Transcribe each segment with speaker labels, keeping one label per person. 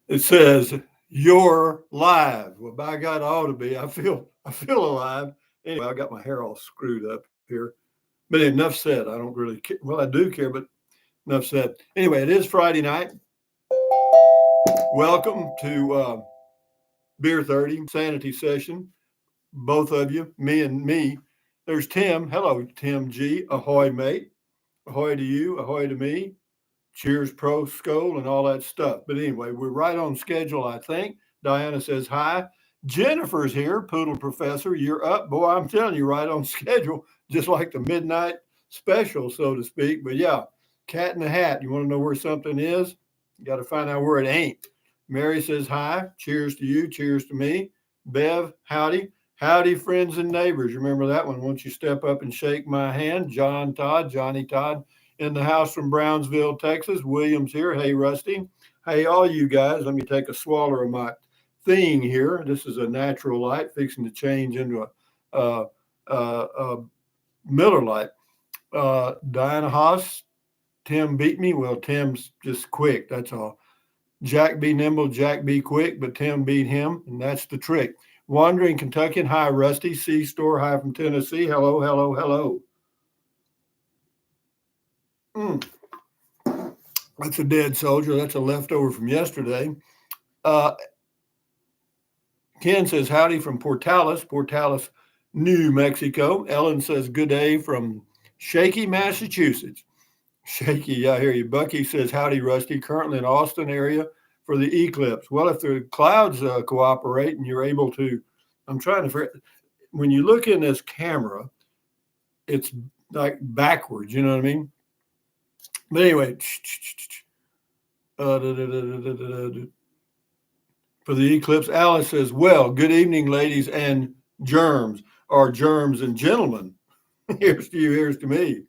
Speaker 1: It says you're live. Well, by God, I ought to be. I feel alive. Anyway, I got my hair all screwed up here. But enough said. I don't really care. Well, I do care, but enough said. Anyway, it is Friday night. Welcome to Beer 30 Sanity session. Both of you, me and me. There's Tim. Hello, Tim G. Ahoy, mate. Ahoy to you. Ahoy to me. Cheers, pro, skull, and all that stuff. But anyway, we're right on schedule, I think. Diana says hi. Jennifer's here, Poodle Professor. You're up. Boy, I'm telling you, right on schedule, just like the midnight special, so to speak. But yeah, cat in the hat. You want to know where something is? You got to find out where it ain't. Mary says hi. Cheers to you. Cheers to me. Bev, howdy. Howdy, friends and neighbors. Remember that one. Won't you step up and shake my hand? John Todd, Johnny Todd in the house from Brownsville, Texas. Williams here. Hey, Rusty. Hey, all you guys. Let me take a swallow of my thing here. This is a natural light fixing to change into a Miller light. Diana Haas. Tim beat me. Well, Tim's just quick. That's all. Jack be nimble, Jack be quick, but Tim beat him, and that's the trick. Wandering Kentuckian. Hi, Rusty. C Store. Hi from Tennessee. Hello, hello, hello. Mm. That's a dead soldier. That's a leftover from yesterday. Uh, Ken says howdy from Portales, New Mexico. Ellen says good day from Shaky, Massachusetts. Shaky, yeah, I hear you. Bucky says howdy, Rusty. Currently in Austin area for the Eclipse. Well, if the clouds cooperate and you're able to, I'm trying to figure. When you look in this camera, it's like backwards. You know what I mean? But anyway, for the eclipse, Alice says, well, good evening, ladies and germs, or germs and gentlemen. Here's to you, here's to me.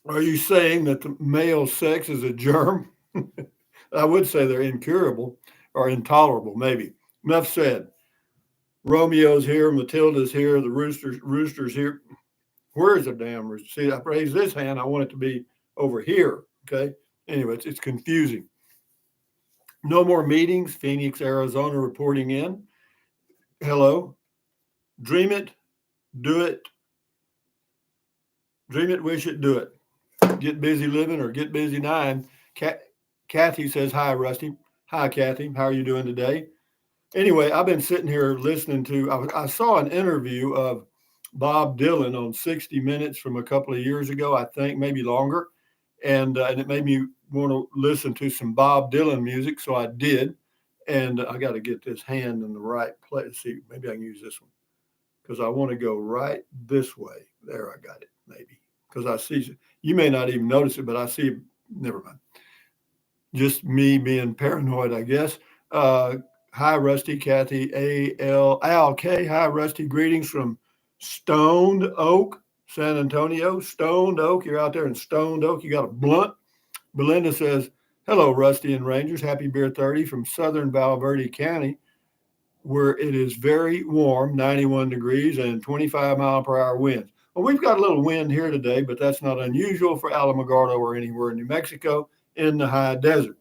Speaker 1: Are you saying that the male sex is a germ? I would say they're incurable or intolerable, maybe. Enough said. Romeo's here, Matilda's here, the rooster's here. Where is the damn rooster? See, I raise this hand, I want it to be over here. Okay. Anyway, it's confusing. No more meetings. Phoenix, Arizona reporting in. Hello. Dream it, do it. Dream it, wish it, do it. Get busy living or get busy dying. Kathy says, hi, Rusty. Hi, Kathy. How are you doing today? Anyway, I've been sitting here listening to, I saw an interview of Bob Dylan on 60 Minutes from a couple of years ago, I think, maybe longer. And it made me want to listen to some Bob Dylan music. So I did. And I got to get this hand in the right place. See, maybe I can use this one because I want to go right this way. There, I got it, maybe. Because I see, you may not even notice it, but I see, never mind. Just me being paranoid, I guess. Hi, Rusty, Kathy, Al K. Hi, Rusty. Greetings from Stoned Oak, San Antonio. Stoned Oak, you're out there in Stoned Oak. You got a blunt. Belinda says, hello, Rusty and Rangers. Happy Beer 30 from southern Valverde County, where it is very warm, 91 degrees and 25-mile-per-hour winds. Well, we've got a little wind here today, but that's not unusual for Alamogordo or anywhere in New Mexico in the high desert.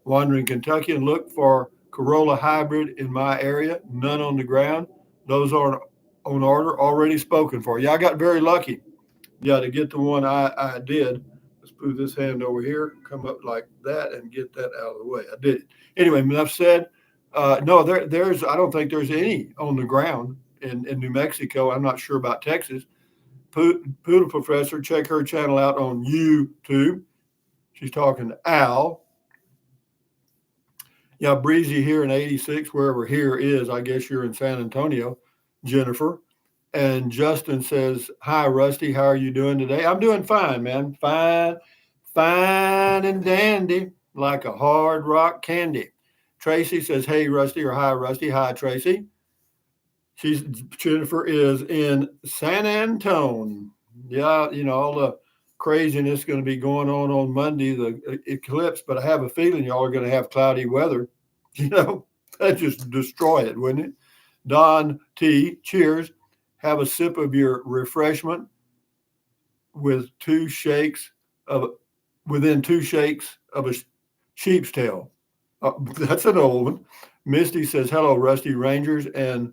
Speaker 1: Wandering Kentucky and look for Corolla hybrid in my area, none on the ground. Those are on order, already spoken for. Yeah, I got very lucky. Yeah, to get the one I did. Let's move this hand over here, come up like that, and get that out of the way. I did it. Anyway, enough said. No, there's. I don't think there's any on the ground in New Mexico. I'm not sure about Texas. Poodle Professor, check her channel out on YouTube. She's talking to Al. Yeah, breezy here in 86, wherever here is. I guess you're in San Antonio, Jennifer. And Justin says, hi, Rusty. How are you doing today? I'm doing fine, man. Fine, fine and dandy, like a hard rock candy. Tracy says, hey, Rusty, or hi, Rusty. Hi, Tracy. Jennifer is in San Antone. Yeah, all the craziness going to be going on Monday, the eclipse, but I have a feeling y'all are going to have cloudy weather. That just destroy it, wouldn't it? Don T, cheers. Have a sip of your refreshment with two shakes of within two shakes of a sheep's tail. That's an old one. Misty says, hello, Rusty Rangers. And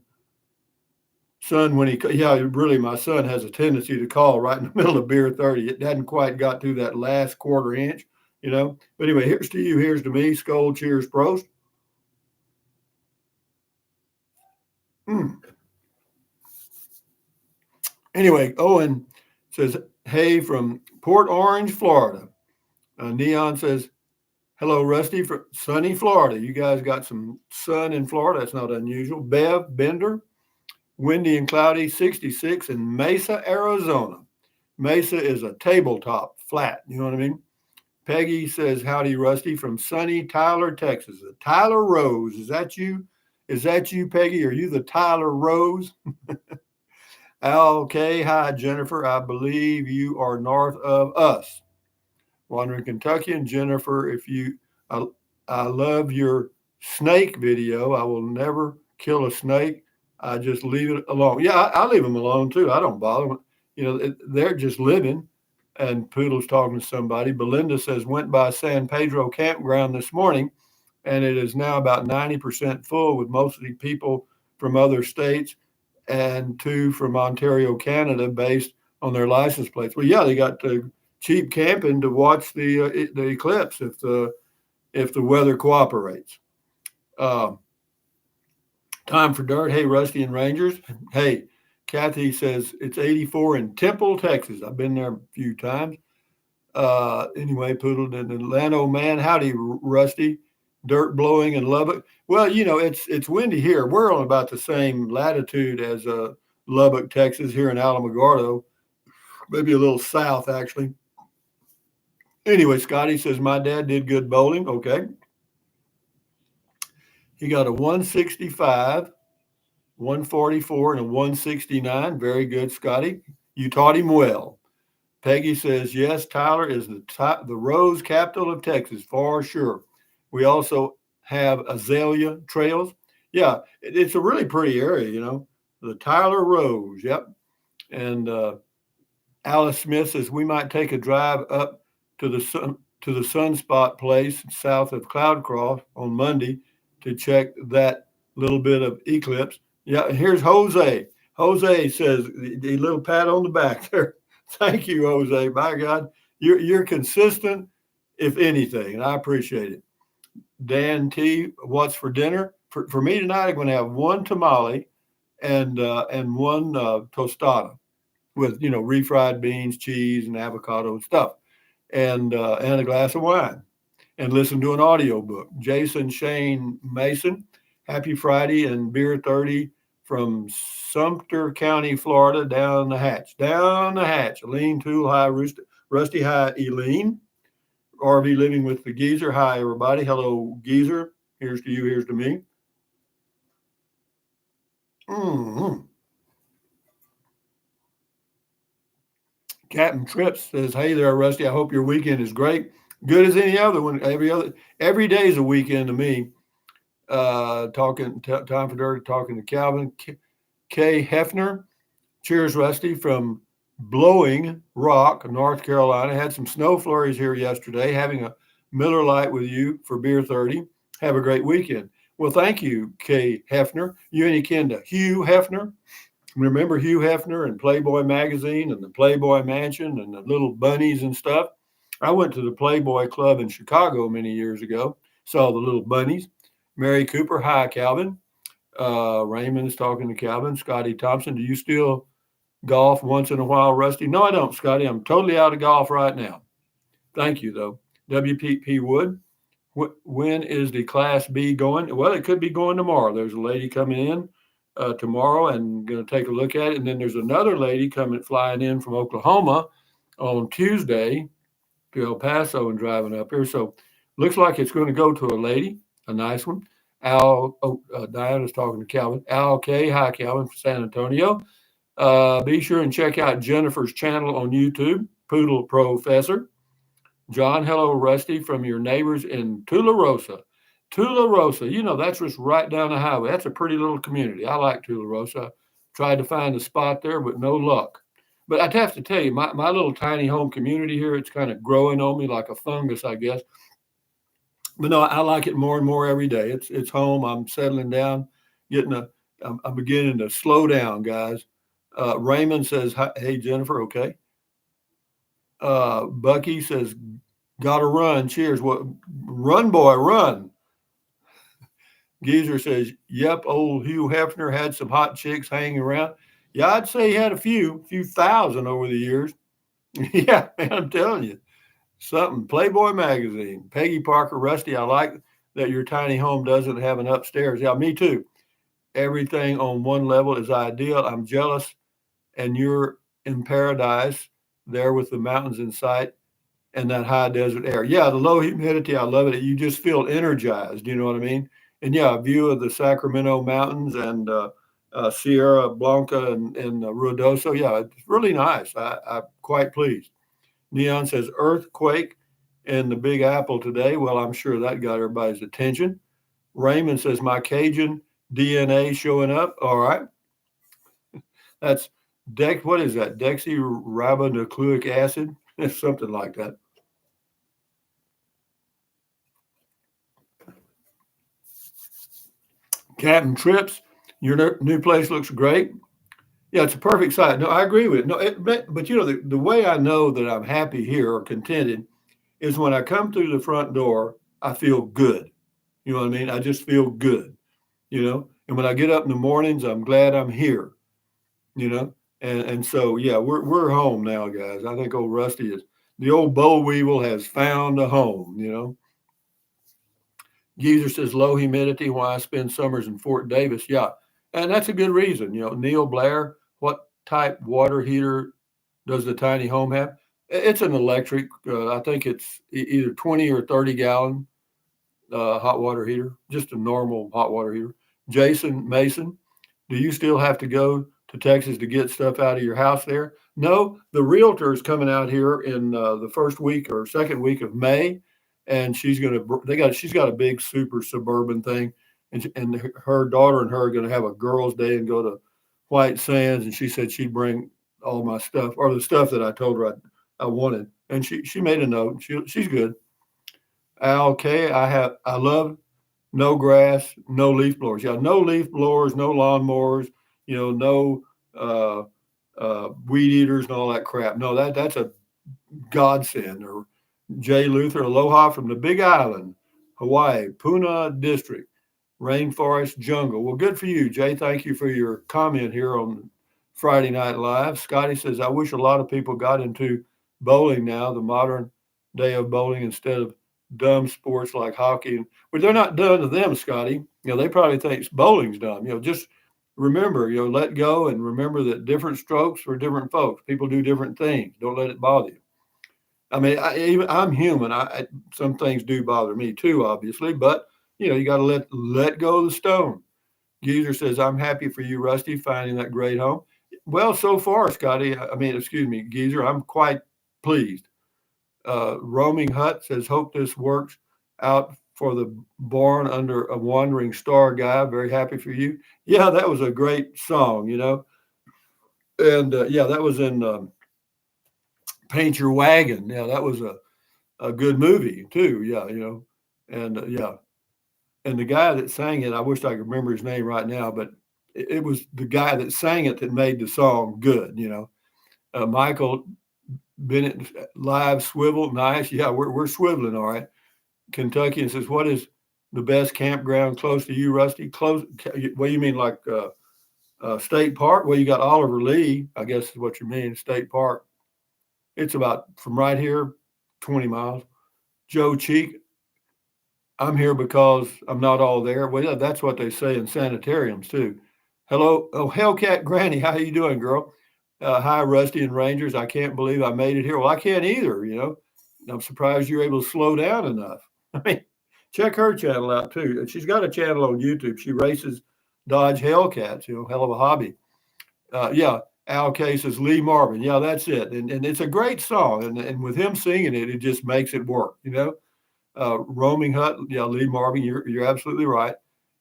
Speaker 1: son, really, my son has a tendency to call right in the middle of beer 30. It hadn't quite got through that last quarter inch, But anyway, here's to you, here's to me. Skull, cheers, prost. Anyway, Owen says, hey, from Port Orange, Florida. Neon says, hello, Rusty, from sunny Florida. You guys got some sun in Florida. That's not unusual. Bev Bender, windy and cloudy, 66 in Mesa, Arizona. Mesa is a tabletop, flat. You know what I mean? Peggy says, howdy, Rusty, from sunny Tyler, Texas. Tyler Rose, is that you? Is that you, Peggy? Are you the Tyler Rose? Al K, hi, Jennifer. I believe you are north of us. Wandering Kentucky. And Jennifer, I love your snake video. I will never kill a snake. I just leave it alone. Yeah, I leave them alone too. I don't bother them. They're just living. And Poodle's talking to somebody. Belinda says, went by San Pedro campground this morning, and it is now about 90% full with mostly people from other states and 2 from Ontario, Canada, based on their license plates. Well, yeah, they got cheap camping to watch the eclipse if the weather cooperates. Time for dirt. Hey, Rusty and Rangers. Hey, Kathy says it's 84 in Temple, Texas. I've been there a few times. Anyway, Poodle and Atlanta, man, howdy, Rusty. Dirt blowing in Lubbock. Well, it's windy here. We're on about the same latitude as Lubbock, Texas, here in Alamogordo, maybe a little south, actually. Anyway, Scotty says, my dad did good bowling. Okay. He got a 165, 144, and a 169. Very good, Scotty. You taught him well. Peggy says, yes, Tyler is the rose capital of Texas, for sure. We also have azalea trails. Yeah, it's a really pretty area, the Tyler Rose. Yep. And Alice Smith says we might take a drive up to the Sunspot place south of Cloudcroft on Monday to check that little bit of eclipse. Yeah, here's Jose. Jose says the little pat on the back there. Thank you, Jose. By God, you're consistent, if anything, and I appreciate it. Dan T, what's for dinner? For me tonight, I'm going to have 1 tamale and 1 tostada with refried beans, cheese, and avocado and stuff, and a glass of wine, and listen to an audio book. Jason Shane Mason, happy Friday and beer 30 from Sumter County, Florida, down the hatch. Eileen Tool, hi, Rusty, hi, Eileen. RV living with the geezer. Hi, everybody. Hello, geezer. Here's to you. Here's to me. Mm-hmm. Captain Trips says, hey there, Rusty. I hope your weekend is great. Good as any other one. Every day is a weekend to me. Time for dirt, talking to Calvin. K. Hefner. Cheers, Rusty, from Blowing Rock, North Carolina. Had some snow flurries here yesterday. Having a Miller Lite with you for beer 30. Have a great weekend. Well, thank you, K. Hefner. You any kin to Hugh Hefner? Remember Hugh Hefner and Playboy magazine and the Playboy Mansion and the little bunnies and stuff? I went to the Playboy Club in Chicago many years ago. Saw the little bunnies. Mary Cooper, hi, Calvin. Raymond is talking to Calvin. Scotty Thompson, do you still golf once in a while, Rusty? No, I don't, Scotty. I'm totally out of golf right now. Thank you, though. WPP Wood, when is the Class B going? Well, it could be going tomorrow. There's a lady coming in tomorrow and going to take a look at it. And then there's another lady flying in from Oklahoma on Tuesday to El Paso and driving up here. So looks like it's going to go to a lady, a nice one. Diana's talking to Calvin. Al K, hi, Calvin from San Antonio. Be sure and check out Jennifer's channel on YouTube, Poodle Professor. John, hello, Rusty, from your neighbors in Tularosa. Tularosa, that's just right down the highway. That's a pretty little community. I like Tularosa. Tried to find a spot there, but no luck. But I'd have to tell you, my little tiny home community here, it's kind of growing on me like a fungus, I guess. But no, I like it more and more every day. It's home. I'm settling down, getting I'm beginning to slow down, guys. Raymond says, "Hey Jennifer, okay." Bucky says, "Gotta run. Cheers. What? Run, boy, run." Geezer says, "Yep, old Hugh Hefner had some hot chicks hanging around." Yeah, I'd say he had a few thousand over the years. Yeah, man, I'm telling you. Something. Playboy magazine. Peggy Parker, Rusty, I like that your tiny home doesn't have an upstairs. Yeah, me too. Everything on one level is ideal. I'm jealous, and you're in paradise there with the mountains in sight and that high desert air. Yeah, the low humidity, I love it. You just feel energized. You know what I mean? And yeah, a view of the Sacramento Mountains and Sierra Blanca and Ruidoso. Yeah, it's really nice. I'm quite pleased. Neon says earthquake in the Big Apple today. Well, I'm sure that got everybody's attention. Raymond says my Cajun DNA showing up. All right. That's what is that? Deoxyribonucleic acid? Something like that. Captain Trips, your new place looks great. Yeah, it's a perfect site. No, I agree with it. No, but you know, the way I know that I'm happy here or contented is when I come through the front door, I feel good. You know what I mean? I just feel good, you know? And when I get up in the mornings, I'm glad I'm here, you know? And so, yeah, we're home now, guys. I think old Rusty is, the old boll weevil has found a home, you know? Geezer says low humidity, why I spend summers in Fort Davis. Yeah, and that's a good reason. You know, Neil Blair, what type water heater does the tiny home have? It's an electric. I think it's either 20 or 30 gallon hot water heater, just a normal hot water heater. Jason Mason, do you still have to go to Texas to get stuff out of your house there? No, the realtor is coming out here in the first week or second week of May, and she's got a big super suburban thing, and her daughter and her are going to have a girls' day and go to White Sands, and she said she'd bring all my stuff or the stuff that I told her I wanted, and she made a note. She's good. Al K, I love no grass, no leaf blowers. Yeah, no leaf blowers, no lawnmowers, you know, no weed eaters and all that crap. No, that's a godsend. Or Jay Luther, aloha from the Big Island, Hawaii, Puna District, rainforest jungle. Well, good for you, Jay. Thank you for your comment here on Friday Night Live. Scotty says, I wish a lot of people got into bowling now, the modern day of bowling, instead of dumb sports like hockey. But they're not dumb to them, Scotty. You know, they probably think bowling's dumb. You know, just remember, you know, let go and remember that different strokes for different folks. People do different things. Don't let it bother you. I mean, I'm human. Some things do bother me too, obviously, but you know, you got to let go of the stone. Geezer says, "I'm happy for you, Rusty, finding that great home." Well, so far, Scotty. I mean, excuse me, Geezer. I'm quite pleased. Roaming Hut says, "Hope this works out for the born under a wandering star guy." Very happy for you. Yeah, that was a great song, you know, and yeah, that was in Paint Your Wagon. Yeah, that was a good movie too. Yeah, you know, and yeah, and the guy that sang it, I wish I could remember his name right now, but it was the guy that sang it that made the song good. You know, Michael Bennett live swivel, nice. Yeah, we're swiveling all right. Kentucky and says, what is the best campground close to you, Rusty? Close? What do you mean, like State Park? Well, you got Oliver Lee, I guess is what you mean. State Park. It's about from right here, 20 miles. Joe Cheek, I'm here because I'm not all there. Well, yeah, that's what they say in sanitariums too. Hello, oh Hellcat Granny, how you doing, girl? Hi, Rusty and Rangers. I can't believe I made it here. Well, I can't either. You know, I'm surprised you're able to slow down enough. I mean, check her channel out too. She's got a channel on YouTube. She races Dodge Hellcats. You know, hell of a hobby. Yeah, Al K says Lee Marvin. Yeah, that's it. And it's a great song. And with him singing it, it just makes it work. You know. Roaming Hut, yeah, Lee Marvin, you're absolutely right,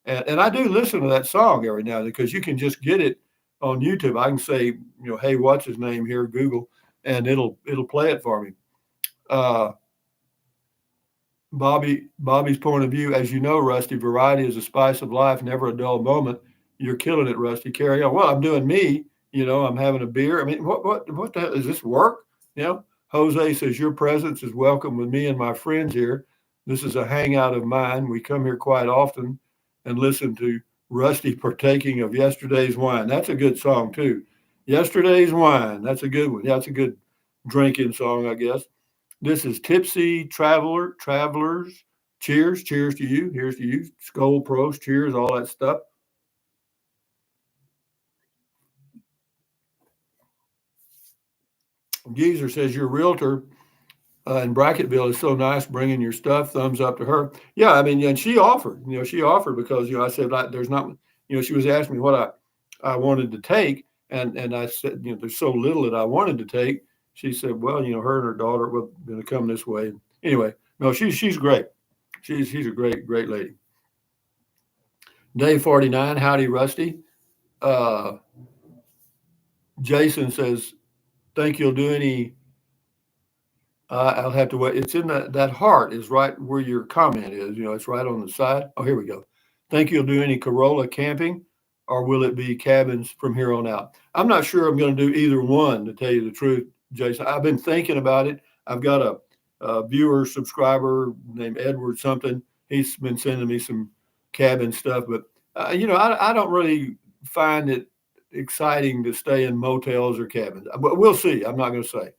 Speaker 1: and I do listen to that song every now and then because you can just get it on YouTube. I can say, you know, hey, what's his name here, Google, and it'll play it for me. Uh, Bobby's point of view, as you know, Rusty, variety is a spice of life, never a dull moment. You're killing it, Rusty. Carry on. Well, I'm doing me. I'm having a beer. I mean, what the hell is this work? Jose says your presence is welcome with me and my friends here. This is a hangout of mine. We come here quite often and listen to Rusty partaking of yesterday's wine. That's a good song too. Yesterday's wine. That's a good one. Yeah, that's a good drinking song, I guess. This is Tipsy Travelers. Cheers. Cheers to you. Here's to you. Skull Pros. Cheers. All that stuff. Geezer says your realtor in Bracketville is so nice bringing your stuff. Thumbs up to her. Yeah, I mean, and she offered. She offered because I said like, there's not. She was asking me what I wanted to take, and I said there's so little that I wanted to take. She said, well, her and her daughter were going to come this way. Anyway, no, she's great. She's a great lady. Day 49. Howdy, Rusty. Uh, Jason says, think you'll do any. I'll have to wait. It's in that heart is right where your comment is. It's right on the side. Oh, here we go. Think you'll do any Corolla camping, or will it be cabins from here on out? I'm not sure I'm going to do either one, to tell you the truth, Jason. I've been thinking about it. I've got a viewer subscriber named Edward something. He's been sending me some cabin stuff, but I don't really find it exciting to stay in motels or cabins. But we'll see. I'm not going to say.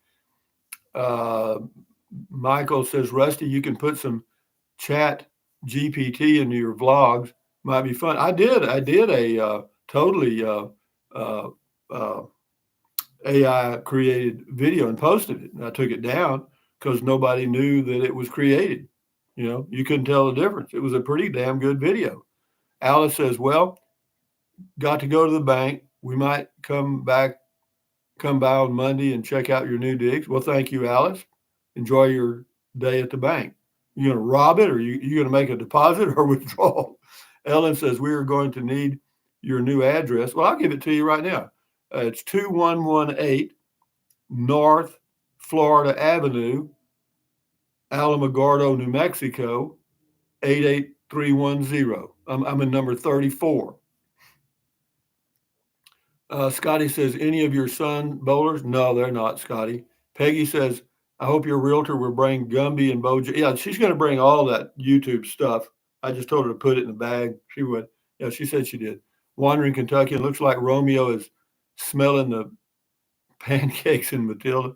Speaker 1: Uh, Michael says, Rusty, you can put some chat GPT into your vlogs. Might be fun. I did a totally uh, uh, AI created video and posted it. And I took it down because nobody knew that it was created. You couldn't tell the difference. It was a pretty damn good video. Alice says, well, got to go to the bank. We might come by on Monday and check out your new digs. Well, thank you, Alice. Enjoy your day at the bank. You going to rob it, or you going to make a deposit or withdrawal? Ellen says we are going to need your new address. Well, I'll give it to you right now. It's 2118 North Florida Avenue, Alamogordo, New Mexico, 88310. I'm in number 34. Scotty says, any of your son bowlers? No, they're not, Scotty. Peggy says, I hope your realtor will bring Gumby and Bojo. Yeah, she's going to bring all that YouTube stuff. I just told her to put it in the bag. She would. Yeah, she said she did. Wandering Kentucky. It looks like Romeo is smelling the pancakes in Matilda.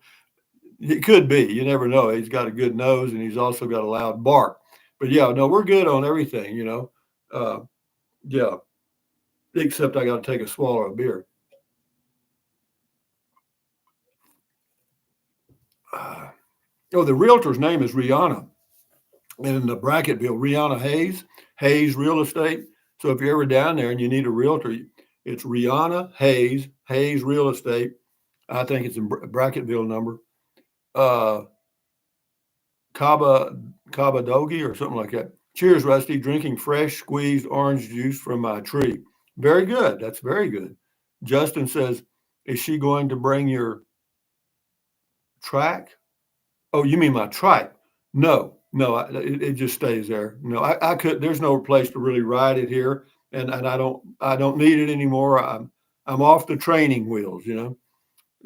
Speaker 1: It could be. You never know. He's got a good nose, and he's also got a loud bark. But yeah, no, we're good on everything, yeah, except I got to take a swallow of beer. The realtor's name is Rihanna. And in the Bracketville, Rihanna Hayes Real Estate. So if you're ever down there and you need a realtor, it's Rihanna Hayes Real Estate. I think it's in Bracketville number. Kabadogi or something like that. Cheers, Rusty. Drinking fresh squeezed orange juice from my tree. Very good. That's very good. Justin says, is she going to bring your track? Oh, you mean my trike? No, it just stays there. No, I could. There's no place to really ride it here, and I don't need it anymore. I'm off the training wheels.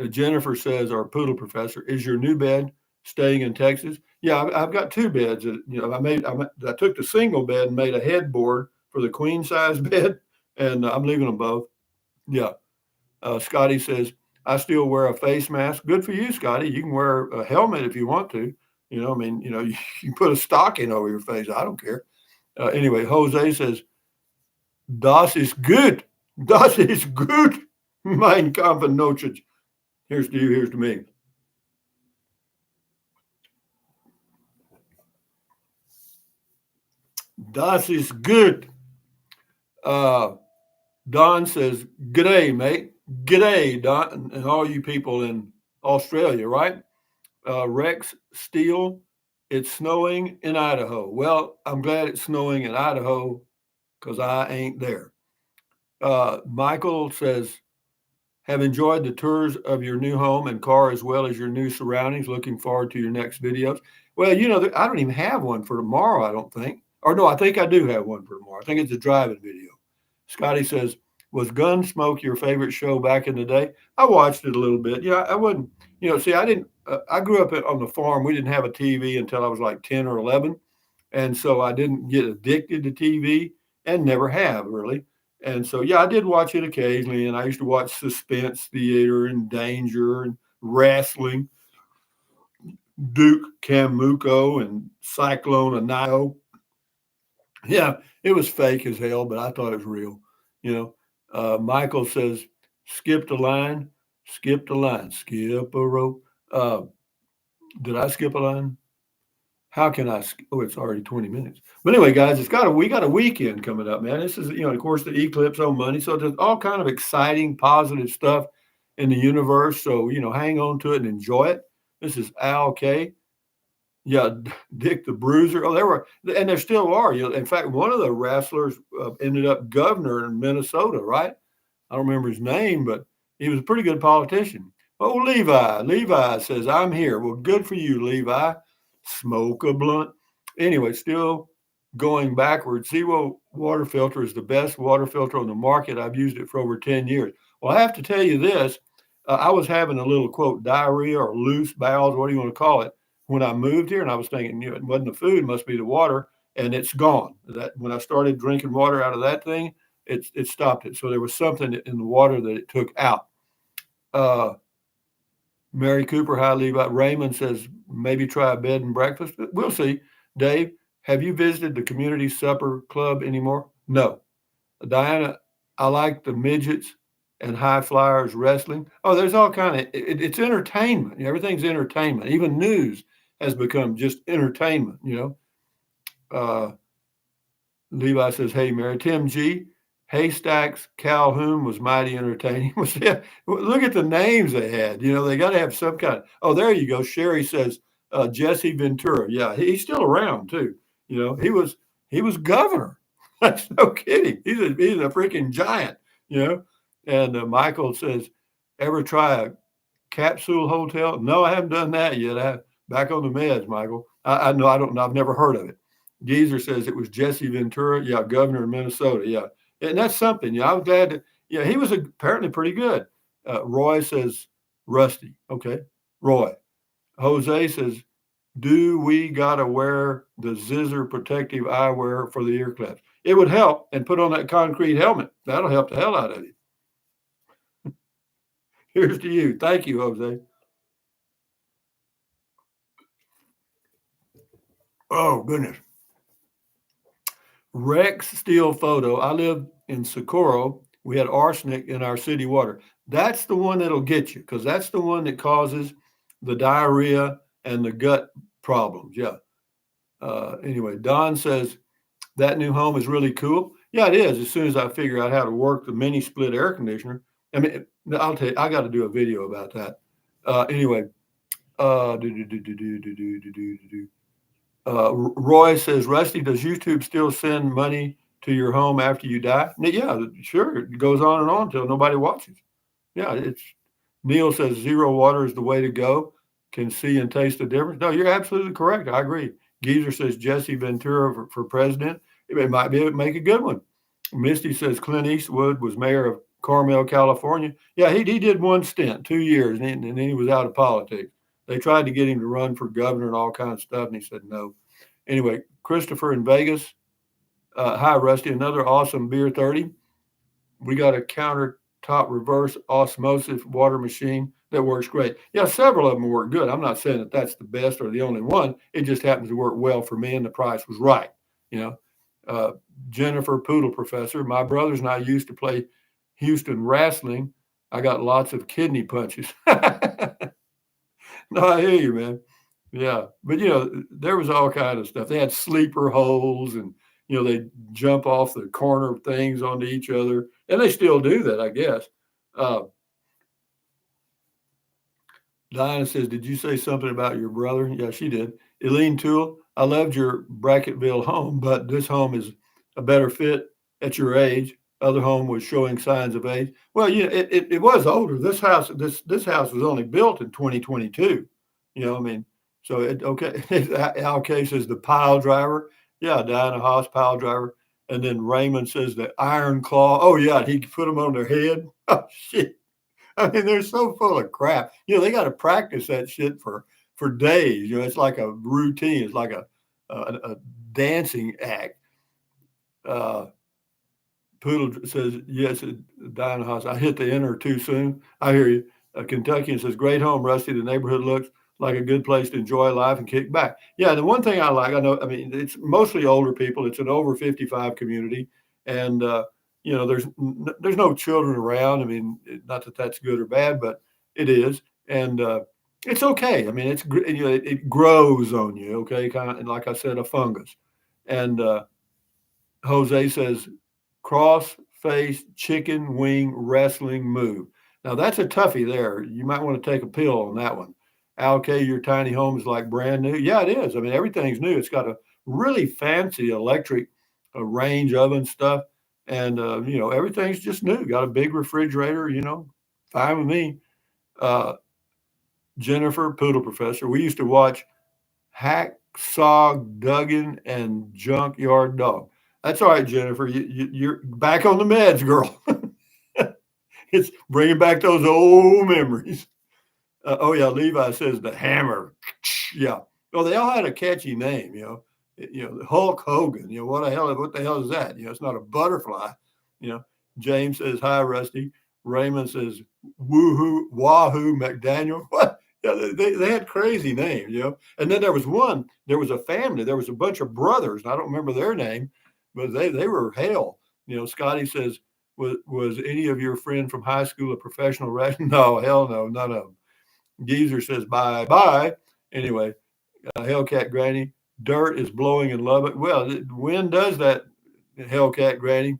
Speaker 1: Jennifer says, our poodle professor, is your new bed staying in Texas? Yeah, I've got two beds. I took the single bed and made a headboard for the queen size bed, and I'm leaving them both. Yeah. Scotty says, I still wear a face mask. Good for you, Scotty. You can wear a helmet if you want to. You can put a stocking over your face. I don't care. Anyway, Jose says, Das ist gut. Das ist gut. Mein Kampf Noches. Here's to you. Here's to me. Das ist gut. Don says, G'day, mate. G'day, Don, and all you people in Australia, right? Rex Steele, it's snowing in Idaho. Well, I'm glad it's snowing in Idaho because I ain't there. Michael says, Have enjoyed the tours of your new home and car as well as your new surroundings. Looking forward to your next videos. Well, I don't even have one for tomorrow, I don't think. Or no, I think I do have one for tomorrow. I think it's a driving video. Scotty says, was Gunsmoke your favorite show back in the day? I watched it a little bit. Yeah, I wouldn't, see, I didn't, I grew up on the farm. We didn't have a TV until I was like 10 or 11. And so I didn't get addicted to TV and never have really. And so, yeah, I did watch it occasionally. And I used to watch Suspense Theater and Danger and wrestling, Duke Camuco and Cyclone Anio. Yeah, it was fake as hell, but I thought it was real. You Michael says, skipped a line, skip a rope. Did I skip a line? How can I? Oh, it's already 20 minutes. But anyway, guys, we got a weekend coming up, man. This is, of course, the eclipse on Monday. So there's all kind of exciting, positive stuff in the universe. So, hang on to it and enjoy it. This is Al K. Yeah, Dick the Bruiser. Oh, and there still are. In fact, one of the wrestlers ended up governor in Minnesota, right? I don't remember his name, but he was a pretty good politician. Oh, Levi says, I'm here. Well, good for you, Levi. Smoke a blunt. Anyway, still going backwards. Zero water filter is the best water filter on the market. I've used it for over 10 years. Well, I have to tell you this. I was having a little, quote, diarrhea or loose bowels, what do you want to call it, when I moved here. And I was thinking, it wasn't the food, it must be the water. And it's gone. That when I started drinking water out of that thing, it stopped it. So there was something in the water that it took out. Mary Cooper, hi Levi. Raymond says maybe try a bed and breakfast. We'll see. Dave, have you visited the community supper club anymore? No. Diana, I like the midgets and high flyers wrestling. Oh, there's all kind of it's entertainment. Everything's entertainment. Even news has become just entertainment. Levi says, hey, Mary. Tim G. Haystacks Calhoun was mighty entertaining. Look at the names they had. They got to have some kind of. Oh, there you go. Sherry says Jesse Ventura. Yeah, he's still around too. He was governor. That's no kidding. He's a freaking giant. And Michael says, ever try a capsule hotel? No, I haven't done that yet. Back on the meds, Michael. I know. I don't know. I've never heard of it. Geezer says it was Jesse Ventura. Yeah, governor of Minnesota. Yeah. And that's something. I was glad that, he was apparently pretty good. Roy says, Rusty. Okay. Roy. Jose says, do we got to wear the Zizzer protective eyewear for the ear claps? It would help, and put on that concrete helmet. That'll help the hell out of you. Here's to you. Thank you, Jose. Oh, goodness. Rex Steel Photo. I lived in Socorro. We had arsenic in our city water. That's the one that'll get you, because that's the one that causes the diarrhea and the gut problems. Yeah. Anyway, Don says that new home is really cool. Yeah, it is. As soon as I figure out how to work the mini split air conditioner. I mean, I'll tell you, I got to do a video about that. Anyway, Roy says, Rusty, does YouTube still send money to your home after you die? Yeah, sure. It goes on and on until nobody watches. Yeah, Neil says zero water is the way to go. Can see and taste the difference. No, you're absolutely correct. I agree. Geezer says Jesse Ventura for president. It might make a good one. Misty says Clint Eastwood was mayor of Carmel, California. Yeah, he did one stint, 2 years, and then he was out of politics. They tried to get him to run for governor and all kinds of stuff, and he said no. Anyway, Christopher in Vegas. Hi, Rusty. Another awesome beer 30. We got a countertop reverse osmosis water machine that works great. Yeah, several of them work good. I'm not saying that that's the best or the only one. It just happens to work well for me, and the price was right. Jennifer Poodle Professor. My brothers and I used to play Houston wrestling. I got lots of kidney punches. No, I hear you, man. Yeah, but there was all kind of stuff. They had sleeper holes, and they jump off the corner of things onto each other, and they still do that, I guess. Diana says, "Did you say something about your brother?" Yeah, she did. Eileen Toole, I loved your Bracketville home, but this home is a better fit at your age. Other home was showing signs of age. Well, it was older. This house was only built in 2022. I mean, so okay. Al K says the pile driver. Yeah, Diana Haas, pile driver. And then Raymond says the iron claw. Oh yeah, he put them on their head. Oh shit. I mean, they're so full of crap. They got to practice that shit for days. It's like a routine. It's like a dancing act. Uh, Poodle says, yes, Diana Haas. I hit the enter too soon. I hear you. Kentuckian says, great home, Rusty. The neighborhood looks like a good place to enjoy life and kick back. Yeah, the one thing I like, I mean, it's mostly older people. It's an over 55 community. And, there's no children around. I mean, not that that's good or bad, but it is. And it's okay. I mean, it grows on you, okay? Kind of, like I said, a fungus. And Jose says, cross face chicken wing wrestling move. Now that's a toughie there. You might want to take a pill on that one. Al K, your tiny home is like brand new. Yeah, it is. I mean, everything's new. It's got a really fancy electric range oven stuff. And, everything's just new. Got a big refrigerator, fine with me. Uh, Jennifer, Poodle Professor, we used to watch Hacksaw Duggan and Junkyard Dog. That's all right, Jennifer. You're back on the meds, girl. It's bringing back those old memories. Oh yeah, Levi says the hammer. Yeah. Well, they all had a catchy name. Hulk Hogan. What the hell is that? It's not a butterfly. You know. James says hi, Rusty. Raymond says woohoo, wahoo, McDaniel. What? Yeah, they had crazy names. And then there was a family, there was a bunch of brothers, and I don't remember their name, but they were hell. Scotty says, was any of your friend from high school a professional wrestler? No, hell no, none of them. Geezer says bye bye. Anyway, Hellcat Granny, dirt is blowing in Lubbock. Well, the wind does that, Hellcat Granny.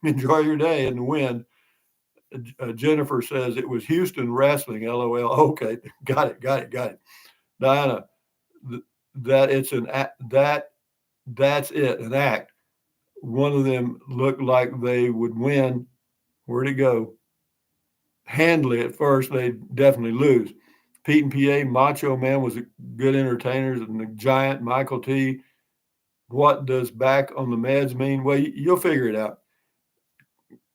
Speaker 1: Enjoy your day in the wind. Jennifer says it was Houston wrestling. LOL. Okay, got it. Diana, that it's an act. That's it. An act. One of them looked like they would win. Where'd it go? Handily at first, they definitely lose. Pete and PA, Macho Man was a good entertainer, and the Giant, Michael T. What does back on the meds mean? Well, you'll figure it out.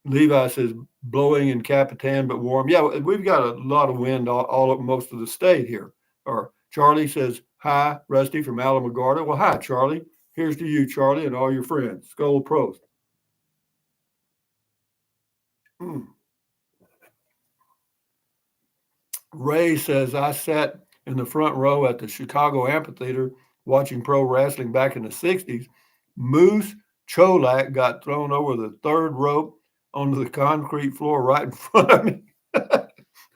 Speaker 1: Levi says blowing in Capitan, but warm. Yeah, we've got a lot of wind all up most of the state here. Or Charlie says, hi, Rusty from Alamogordo. Well, hi, Charlie. Here's to you, Charlie, and all your friends. Skull Prost. Ray says, I sat in the front row at the Chicago Amphitheater watching pro wrestling back in the 60s. Moose Cholak got thrown over the third rope onto the concrete floor right in front of me.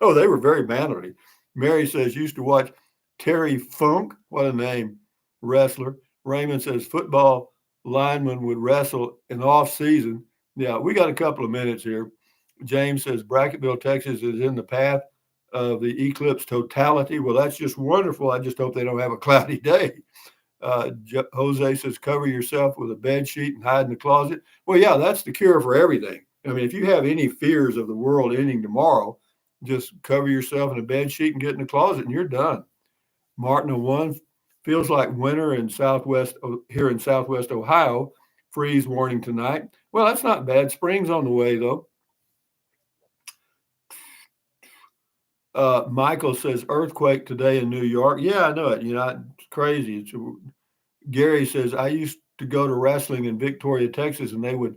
Speaker 1: Oh, they were very manly. Mary says, used to watch Terry Funk. What a name, wrestler. Raymond says, football lineman would wrestle in off season. Yeah, we got a couple of minutes here. James says, Bracketville, Texas is in the path of the eclipse totality. Well, that's just wonderful. I just hope they don't have a cloudy day. Jose says, cover yourself with a bed sheet and hide in the closet. Well, yeah, that's the cure for everything. I mean, if you have any fears of the world ending tomorrow, just cover yourself in a bed sheet and get in the closet and you're done. Martin 01 feels like winter in here in Southwest Ohio. Freeze warning tonight. Well, that's not bad. Spring's on the way, though. Michael says earthquake today in New York. Yeah, I know it. It's crazy. Gary says I used to go to wrestling in Victoria, Texas, and they would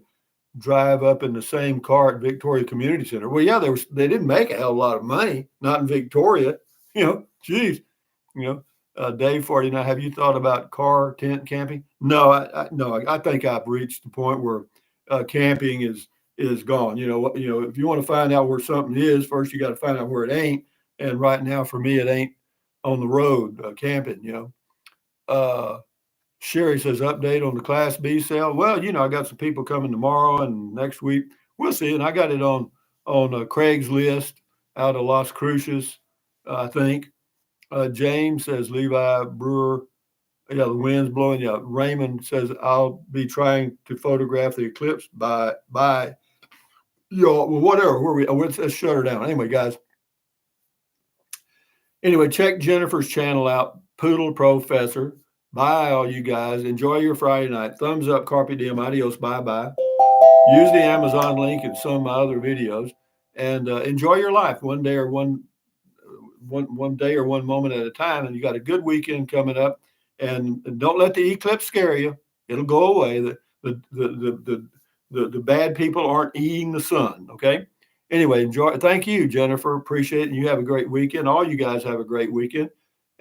Speaker 1: drive up in the same car at Victoria Community Center. Well, yeah, they didn't make a hell of a lot of money, not in Victoria. Geez. Dave 49. Have you thought about car tent camping? No, I think I've reached the point where camping is gone. If you want to find out where something is, first you got to find out where it ain't. And right now, for me, it ain't on the road camping. Sherry says update on the Class B sale. Well, I got some people coming tomorrow and next week. We'll see. And I got it on Craigslist out of Las Cruces, I think. James says Levi Brewer. Yeah, the wind's blowing. Yeah, Raymond says I'll be trying to photograph the eclipse by Yeah, well, whatever. Let's shut her down. Anyway, guys. Anyway, check Jennifer's channel out, Poodle Professor. Bye, all you guys. Enjoy your Friday night. Thumbs up, carpe diem, adios, bye bye. Use the Amazon link in some of my other videos, and enjoy your life one day or one moment at a time. And you got a good weekend coming up, and don't let the eclipse scare you. It'll go away. The bad people aren't eating the sun. Okay. Anyway, enjoy. Thank you, Jennifer. Appreciate it. And you have a great weekend. All you guys have a great weekend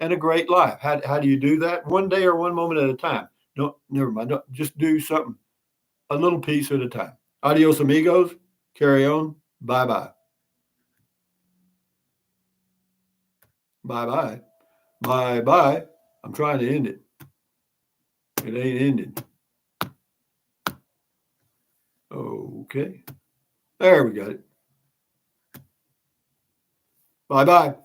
Speaker 1: and a great life. How do you do that? One day or one moment at a time. Don't never mind. Don't, just do something a little piece at a time. Adios, amigos. Carry on. Bye bye. Bye bye. Bye bye. I'm trying to end it. It ain't ending. Okay. There we got it. Bye bye.